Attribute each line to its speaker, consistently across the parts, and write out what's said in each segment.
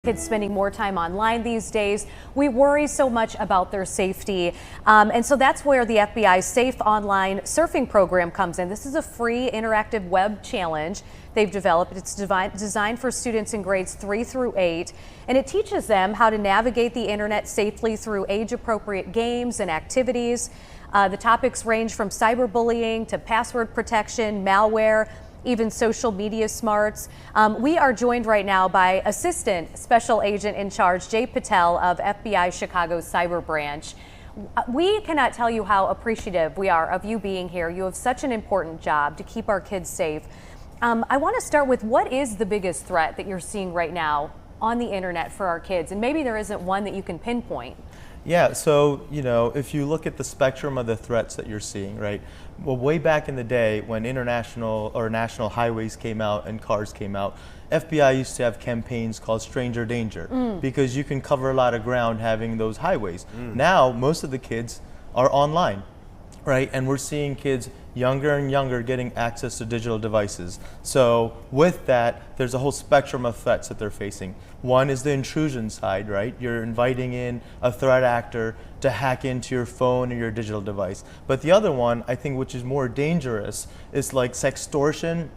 Speaker 1: Kids spending more time online these days. We worry so much about their safety. And so that's where the FBI Safe Online Surfing program comes in. This is a free interactive web challenge they've developed. It's designed for students in grades 3 through 8. And it teaches them how to navigate the internet safely through age-appropriate games and activities. The topics range from cyberbullying to password protection, malware, even social media smarts. We are joined right now by Assistant Special Agent in Charge, Jay Patel of FBI Chicago's Cyber Branch. We cannot tell you how appreciative we are of you being here. You have such an important job to keep our kids safe. I want to start with, what is the biggest threat that you're seeing right now on the internet for our kids? And maybe there isn't one that you can pinpoint.
Speaker 2: Yeah, so, if you look at the spectrum of the threats that you're seeing, right? Well, way back in the day when international or national highways came out and cars came out, FBI used to have campaigns called Stranger Danger because you can cover a lot of ground having those highways. Now, most of the kids are online, right? And we're seeing kids younger and younger getting access to digital devices. So with that, there's a whole spectrum of threats that they're facing. One is the intrusion side, right? You're inviting in a threat actor to hack into your phone or your digital device. But the other one, I think, which is more dangerous, is like sextortion,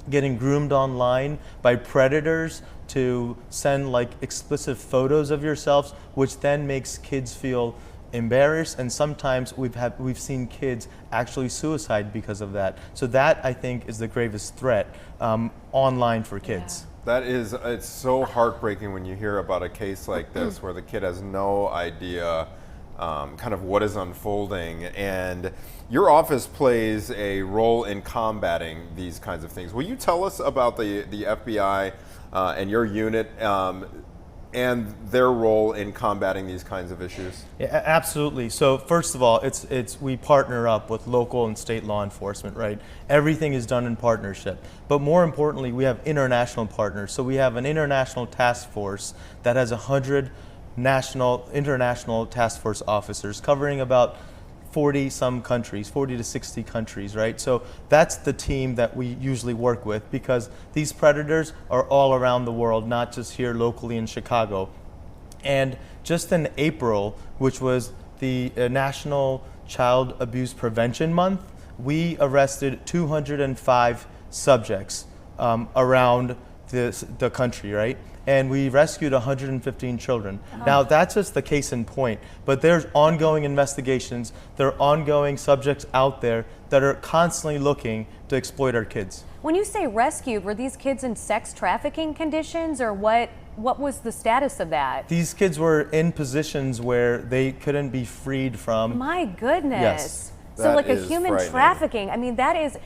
Speaker 2: getting groomed online by predators to send like explicit photos of yourselves, which then makes kids feel embarrassed, and sometimes we've seen kids actually suicide because of that. So that, I think, is the gravest threat online for kids.
Speaker 3: Yeah. That is, it's so heartbreaking when you hear about a case like this where the kid has no idea kind of what is unfolding, and your office plays a role in combating these kinds of things. Will you tell us about the FBI and your unit and their role in combating these kinds of issues?
Speaker 2: Yeah, absolutely. So first of all, we partner up with local and state law enforcement, right? Everything is done in partnership. But more importantly, we have international partners. So we have an international task force that has 100 international task force officers covering about 40 some countries, 40 to 60 countries, right? So that's the team that we usually work with, because these predators are all around the world, not just here locally in Chicago. And just in April, which was the National Child Abuse Prevention Month, we arrested 205 subjects around the country, right? And we rescued 115 children. Now, that's just the case in point, but there's ongoing investigations. There are ongoing subjects out there that are constantly looking to exploit our kids.
Speaker 1: When you say rescued, were these kids in sex trafficking conditions, or what was the status of that?
Speaker 2: These kids were in positions where they couldn't be freed from.
Speaker 1: My goodness.
Speaker 2: Yes.
Speaker 1: So like a human trafficking. I mean, that is,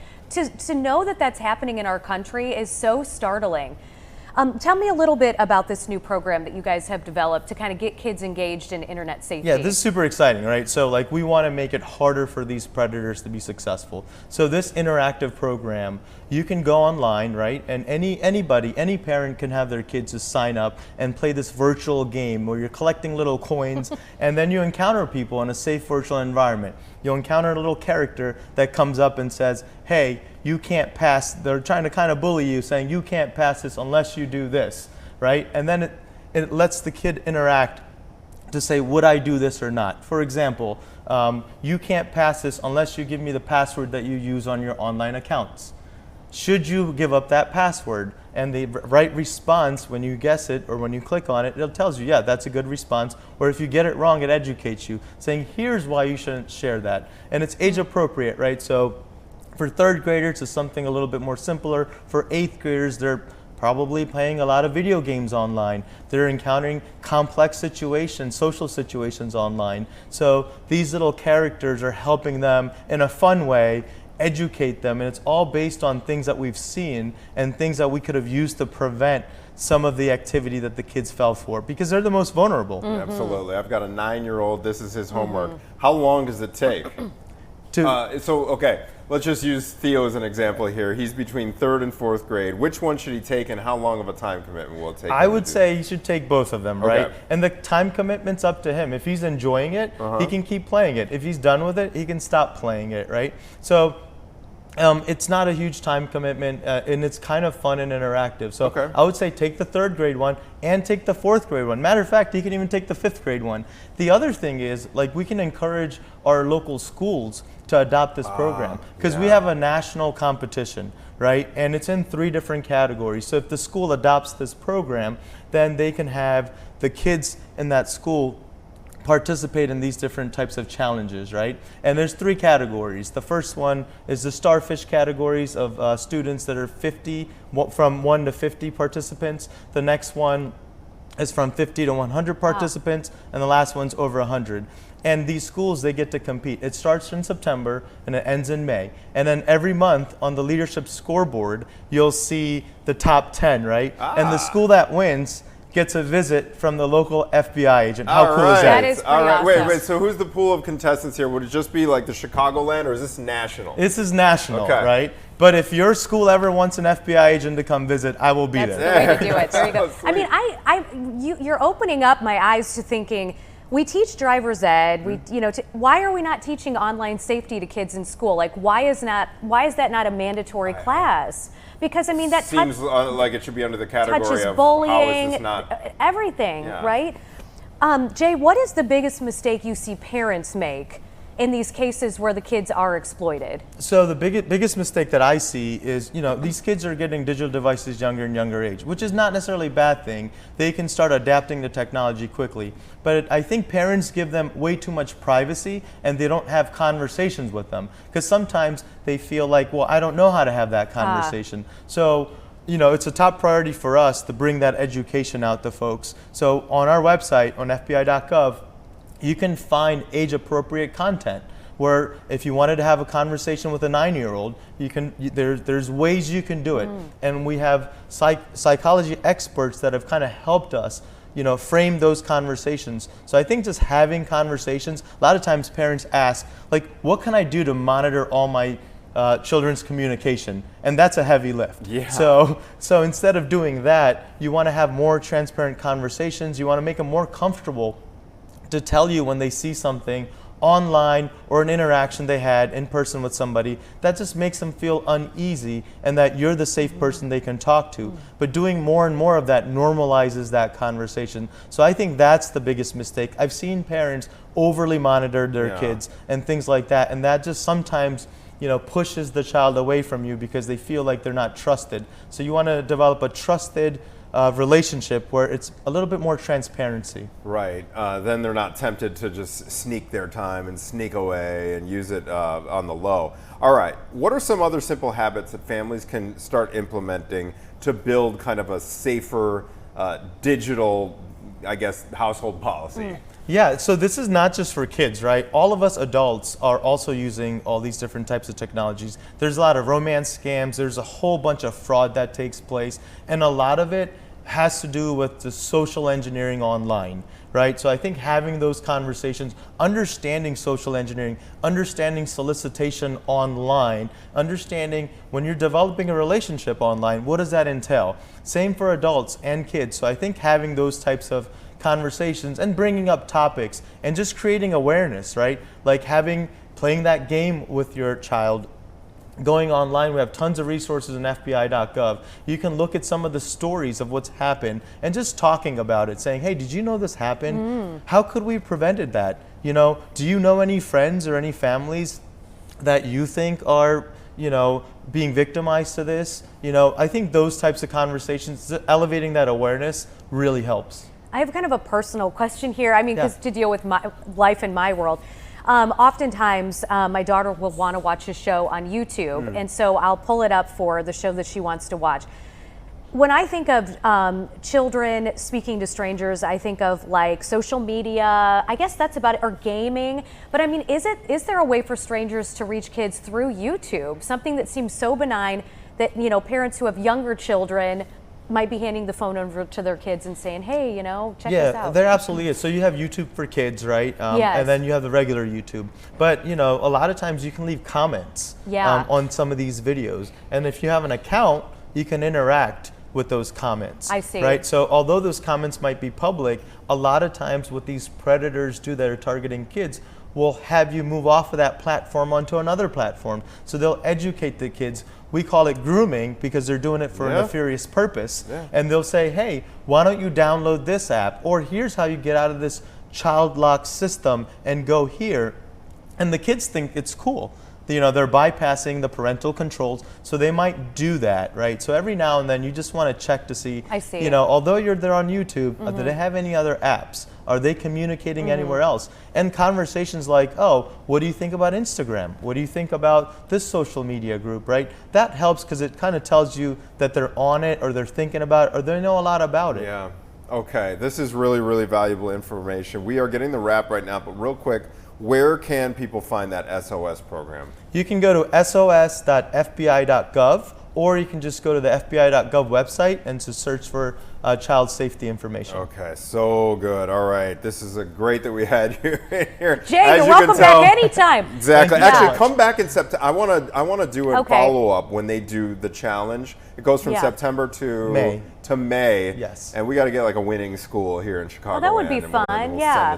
Speaker 1: to know that that's happening in our country is so startling. Tell me a little bit about this new program that you guys have developed to kind of get kids engaged in internet safety.
Speaker 2: Yeah, this is super exciting, right? So like, we want to make it harder for these predators to be successful. So this interactive program, you can go online, right? And any parent can have their kids just sign up and play this virtual game where you're collecting little coins and then you encounter people in a safe virtual environment. You'll encounter a little character that comes up and says, hey, you can't pass. They're trying to kind of bully you, saying you can't pass this unless you do this, right? And then it lets the kid interact to say, would I do this or not? For example, you can't pass this unless you give me the password that you use on your online accounts. Should you give up that password? And the right response, when you guess it or when you click on it, it tells you, yeah, that's a good response. Or if you get it wrong, it educates you, saying, here's why you shouldn't share that. And it's age appropriate, right? So for third graders, it's something a little bit more simpler. For eighth graders, they're probably playing a lot of video games online. They're encountering complex situations, social situations online. So these little characters are helping them in a fun way, educate them, and it's all based on things that we've seen and things that we could have used to prevent some of the activity that the kids fell for, because they're the most vulnerable.
Speaker 3: Absolutely. I've got a 9-year-old. This is his homework. How long does it take? Okay, let's just use Theo as an example here. He's between 3rd and 4th grade. Which one should he take, and how long of a time commitment will it take?
Speaker 2: I would say he should take both of them, right? And the time commitment's up to him. If he's enjoying it, he can keep playing it. If he's done with it, he can stop playing it, right? So It's not a huge time commitment, and it's kind of fun and interactive. So
Speaker 3: Okay.
Speaker 2: I would say take the 3rd grade one and take the 4th grade one. Matter of fact, you can even take the 5th grade one. The other thing is, like, we can encourage our local schools to adopt this program because we
Speaker 3: yeah.
Speaker 2: have a national competition, right? And it's in 3 different categories. So if the school adopts this program, then they can have the kids in that school participate in these different types of challenges, right? And there's 3 categories. The first one is the starfish categories of students that are 50, from 1 to 50 participants. The next one is from 50 to 100 participants, and the last one's over 100. And these schools, they get to compete. It starts in September and it ends in May. And then every month on the leadership scoreboard, you'll see the top 10, right? And the school that wins gets a visit from the local FBI agent. How cool is that?
Speaker 1: That is pretty
Speaker 3: All right.
Speaker 1: awesome.
Speaker 3: Wait. So who's the pool of contestants here? Would it just be like the Chicagoland, or is this national?
Speaker 2: This is national,
Speaker 3: Okay.
Speaker 2: right? But if your school ever wants an FBI agent to come visit, I will be
Speaker 1: That's
Speaker 2: there.
Speaker 1: the way to do it. There you go.
Speaker 3: Sweet.
Speaker 1: I mean, you're opening up my eyes to thinking. We teach driver's ed. Why are we not teaching online safety to kids in school? Like, why is that not a mandatory class? Because I mean, that
Speaker 3: seems like it should be under the category
Speaker 1: touches
Speaker 3: of
Speaker 1: bullying,
Speaker 3: how is this not
Speaker 1: everything,
Speaker 3: Yeah.
Speaker 1: right? Jay, what is the biggest mistake you see parents make in these cases where the kids are exploited?
Speaker 2: So the biggest mistake that I see is, these kids are getting digital devices younger and younger age, which is not necessarily a bad thing. They can start adapting to technology quickly. But I think parents give them way too much privacy and they don't have conversations with them. Because sometimes they feel like, well, I don't know how to have that conversation. So, it's a top priority for us to bring that education out to folks. So on our website, on FBI.gov, you can find age-appropriate content where if you wanted to have a conversation with a 9-year-old, there's ways you can do it. And we have psychology experts that have kind of helped us frame those conversations. So I think just having conversations, a lot of times parents ask, like, what can I do to monitor all my children's communication? And that's a heavy lift.
Speaker 3: Yeah.
Speaker 2: So instead of doing that, you want to have more transparent conversations. You want to make them more comfortable to tell you when they see something online or an interaction they had in person with somebody that just makes them feel uneasy and that you're the safe person they can talk to. But doing more and more of that normalizes that conversation. So I think that's the biggest mistake. I've seen parents overly monitor their kids and things like that, and that just sometimes pushes the child away from you because they feel like they're not trusted. So you want to develop a trusted relationship where it's a little bit more transparency.
Speaker 3: Right. Then they're not tempted to just sneak their time and sneak away and use it on the low. All right. What are some other simple habits that families can start implementing to build kind of a safer digital, household policy?
Speaker 2: Yeah, so this is not just for kids, right? All of us adults are also using all these different types of technologies. There's a lot of romance scams. There's a whole bunch of fraud that takes place. And a lot of it has to do with the social engineering online, right? So I think having those conversations, understanding social engineering, understanding solicitation online, understanding when you're developing a relationship online, what does that entail? Same for adults and kids. So I think having those types of conversations and bringing up topics and just creating awareness, right? Like playing that game with your child. Going online, we have tons of resources in FBI.gov. You can look at some of the stories of what's happened and just talking about it, saying, hey, did you know this happened? How could we have prevented that? Do you know any friends or any families that you think are, being victimized to this? I think those types of conversations, elevating that awareness really helps.
Speaker 1: I have kind of a personal question here. I mean, because to deal with my life in my world. Oftentimes, my daughter will want to watch a show on YouTube, and so I'll pull it up for the show that she wants to watch. When I think of children speaking to strangers, I think of like social media. I guess that's about it, or gaming. But I mean, is there a way for strangers to reach kids through YouTube? Something that seems so benign that parents who have younger children might be handing the phone over to their kids and saying, hey, check this out.
Speaker 2: Yeah, there absolutely is. So you have YouTube for kids, right?
Speaker 1: Yes.
Speaker 2: And then you have the regular YouTube. But, a lot of times you can leave comments on some of these videos. And if you have an account, you can interact with those comments.
Speaker 1: I see.
Speaker 2: Right? So although those comments might be public, a lot of times what these predators do that are targeting kids will have you move off of that platform onto another platform. So they'll educate the kids. We call it grooming because they're doing it for a nefarious purpose. And they'll say, hey, why don't you download this app? Or here's how you get out of this child lock system and go here. And the kids think it's cool. You know, they're bypassing the parental controls, so they might do that, right? So every now and then you just want to check to see, you know, although you're there on YouTube, do they have any other apps? Are they communicating anywhere else? And conversations like, oh, what do you think about Instagram? What do you think about this social media group, right? That helps because it kind of tells you that they're on it or they're thinking about it or they know a lot about it.
Speaker 3: Yeah. Okay. This is really, really valuable information. We are getting the wrap right now, but real quick, where can people find that SOS program?
Speaker 2: You can go to sos.fbi.gov, or you can just go to the FBI.gov website and to search for child safety information.
Speaker 3: Okay, so good. All right, this is great that we had you here.
Speaker 1: Jay, you're welcome back anytime.
Speaker 3: Exactly.
Speaker 2: Thank you so
Speaker 3: Actually,
Speaker 2: much.
Speaker 3: come back in September. I want to do a follow up when they do the challenge. It goes from September to May.
Speaker 2: Yes.
Speaker 3: And we got to get like a winning school here in Chicago.
Speaker 1: Well, that would be fun. Yeah.